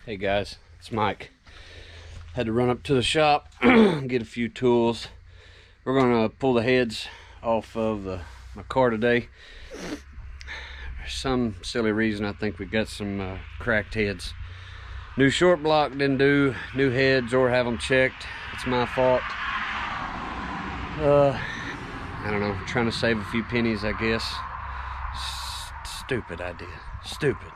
Hey guys, it's Mike. Had to run up to the shop, get a few tools. We're gonna pull the heads off of my car today. For some silly reason, I think we got some cracked heads. New short block didn't do new heads or have them checked. It's my fault. I don't know, trying to save a few pennies, I guess. Stupid idea. Stupid.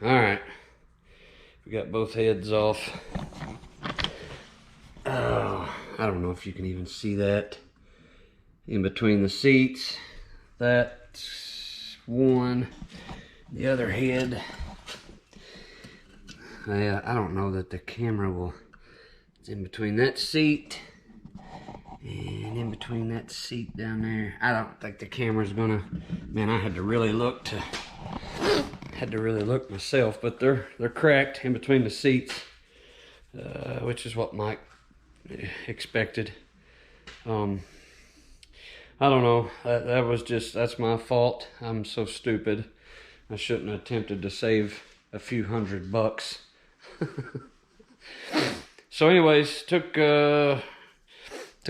Alright, we got both heads off. Oh, I don't know if you can even see that in between the seats. That's one. The other head, I don't know that the camera will. It's in between that seat and in between that seat down there. I don't think the camera's gonna. Man, I had to really look myself, but they're cracked in between the seats, which is what Mike expected. I don't know. That's my fault. I'm so stupid. I shouldn't have attempted to save a few $100. So anyways, took a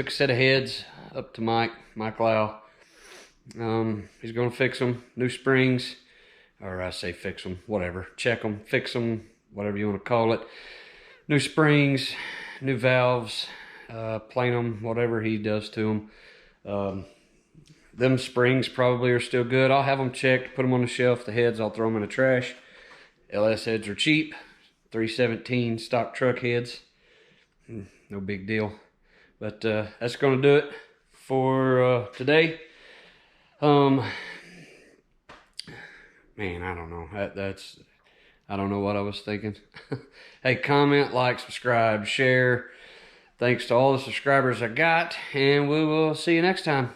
set of heads up to Mike Lough. He's gonna fix them. New springs, or I say fix them, whatever. Check them, fix them, whatever you want to call it. New springs, new valves, plane them, whatever he does to them. Them springs probably are still good. I'll have them checked, put them on the shelf. The heads, I'll throw them in the trash. LS heads are cheap. 317 stock truck heads. No big deal. But that's going to do it for today. Man, I don't know. I don't know what I was thinking. Hey, comment, like, subscribe, share. Thanks to all the subscribers I got, and we will see you next time.